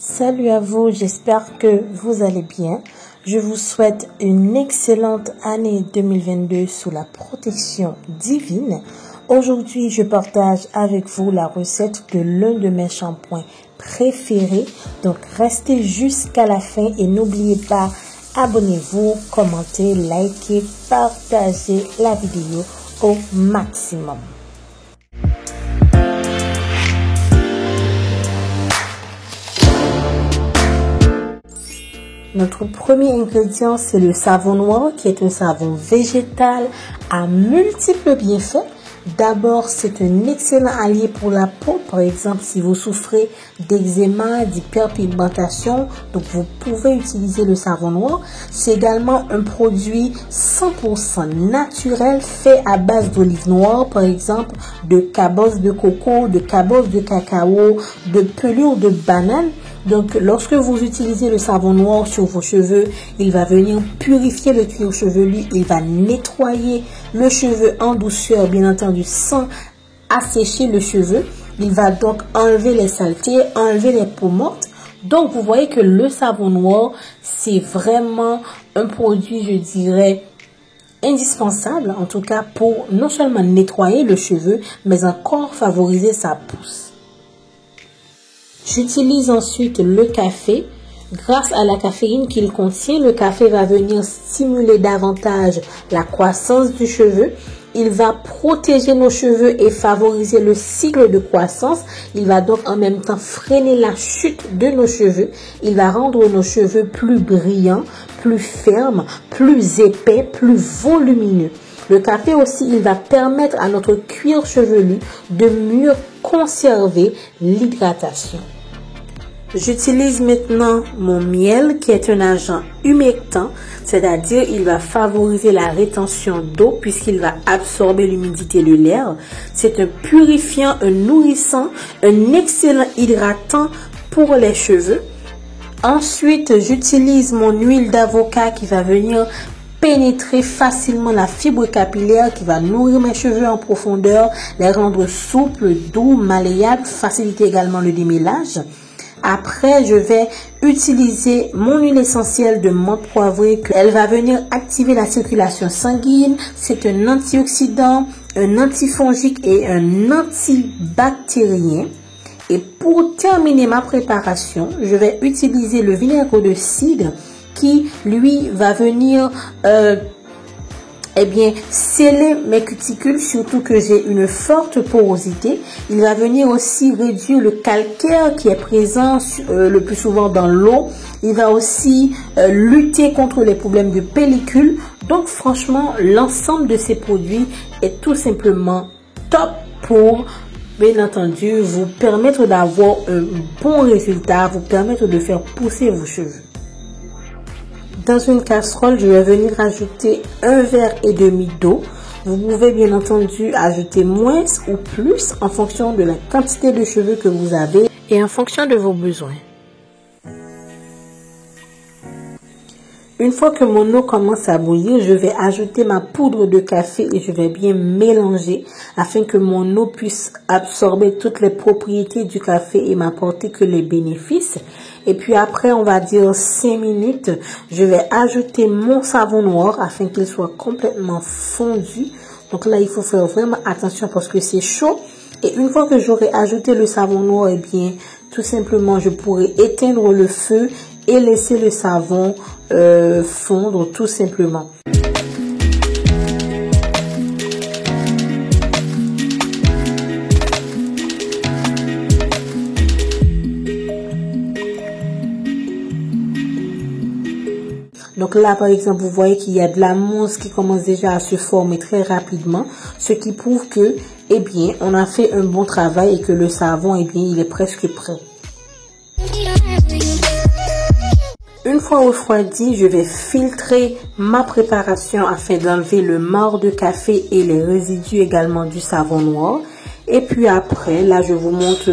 Salut à vous, j'espère que vous allez bien. Je vous souhaite une excellente année 2022 sous la protection divine. Aujourd'hui, je partage avec vous la recette de l'un de mes shampoings préférés. Donc, restez jusqu'à la fin et n'oubliez pas, abonnez-vous, commentez, likez, partagez la vidéo au maximum. Notre premier ingrédient, c'est le savon noir, qui est un savon végétal à multiples bienfaits. D'abord, c'est un excellent allié pour la peau. Par exemple, si vous souffrez d'eczéma, d'hyperpigmentation, donc vous pouvez utiliser le savon noir. C'est également un produit 100% naturel fait à base d'olive noire, par exemple, de cabosse de coco, de cabosse de cacao, de pelure de banane. Donc, lorsque vous utilisez le savon noir sur vos cheveux, il va venir purifier le cuir chevelu, il va nettoyer le cheveu en douceur, bien entendu, sans assécher le cheveu. Il va donc enlever les saletés, enlever les peaux mortes. Donc, vous voyez que le savon noir, c'est vraiment un produit, je dirais, indispensable, en tout cas, pour non seulement nettoyer le cheveu, mais encore favoriser sa pousse. J'utilise ensuite le café. Grâce à la caféine qu'il contient, le café va venir stimuler davantage la croissance du cheveu. Il va protéger nos cheveux et favoriser le cycle de croissance. Il va donc en même temps freiner la chute de nos cheveux. Il va rendre nos cheveux plus brillants, plus fermes, plus épais, plus volumineux. Le café aussi, il va permettre à notre cuir chevelu de mieux conserver l'hydratation. J'utilise maintenant mon miel qui est un agent humectant, c'est-à-dire il va favoriser la rétention d'eau puisqu'il va absorber l'humidité de l'air. C'est un purifiant, un nourrissant, un excellent hydratant pour les cheveux. Ensuite, j'utilise mon huile d'avocat qui va venir pénétrer facilement la fibre capillaire, qui va nourrir mes cheveux en profondeur, les rendre souples, doux, malléables, faciliter également le démêlage. Après, je vais utiliser mon huile essentielle de menthe poivrée. Elle va venir activer la circulation sanguine. C'est un antioxydant, un antifongique et un antibactérien. Et pour terminer ma préparation, je vais utiliser le vinaigre de cidre qui, lui, va venir sceller mes cuticules, surtout que j'ai une forte porosité. Il va venir aussi réduire le calcaire qui est présent le plus souvent dans l'eau. Il va aussi lutter contre les problèmes de pellicule. Donc franchement, l'ensemble de ces produits est tout simplement top pour, bien entendu, vous permettre d'avoir un bon résultat, vous permettre de faire pousser vos cheveux. Dans une casserole, je vais venir ajouter 1,5 verre d'eau. Vous pouvez bien entendu ajouter moins ou plus en fonction de la quantité de cheveux que vous avez et en fonction de vos besoins. Une fois que mon eau commence à bouillir, je vais ajouter ma poudre de café et je vais bien mélanger afin que mon eau puisse absorber toutes les propriétés du café et m'apporter que les bénéfices. Et puis après, on va dire 5 minutes, je vais ajouter mon savon noir afin qu'il soit complètement fondu. Donc là, il faut faire vraiment attention parce que c'est chaud. Et une fois que j'aurai ajouté le savon noir, tout simplement, je pourrai éteindre le feu et laisser le savon fondre tout simplement. Donc là, par exemple, vous voyez qu'il y a de la mousse qui commence déjà à se former très rapidement, ce qui prouve que, on a fait un bon travail et que le savon, il est presque prêt. Une fois refroidi, je vais filtrer ma préparation afin d'enlever le marc de café et les résidus également du savon noir. Et puis après, là, je vous montre,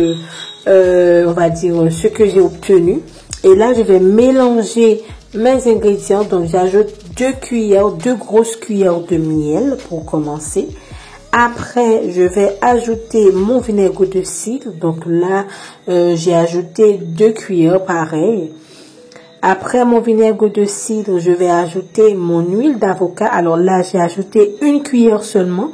on va dire, ce que j'ai obtenu. Et là, je vais mélanger mes ingrédients. Donc, j'ajoute 2 grosses cuillères de miel pour commencer. Après, je vais ajouter mon vinaigre de cidre. Donc là, j'ai ajouté 2 cuillères pareil. Après mon vinaigre de cidre, je vais ajouter mon huile d'avocat. Alors là, j'ai ajouté 1 cuillère seulement.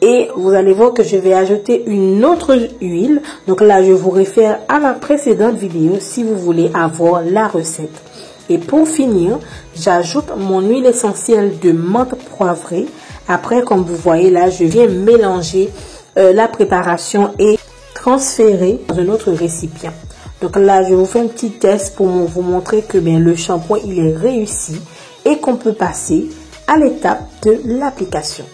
Et vous allez voir que je vais ajouter une autre huile. Donc là, je vous réfère à la précédente vidéo si vous voulez avoir la recette. Et pour finir, j'ajoute mon huile essentielle de menthe poivrée. Après, comme vous voyez là, je viens mélanger la préparation et transférer dans un autre récipient. Donc là, je vous fais un petit test pour vous montrer que le shampoing, il est réussi et qu'on peut passer à l'étape de l'application.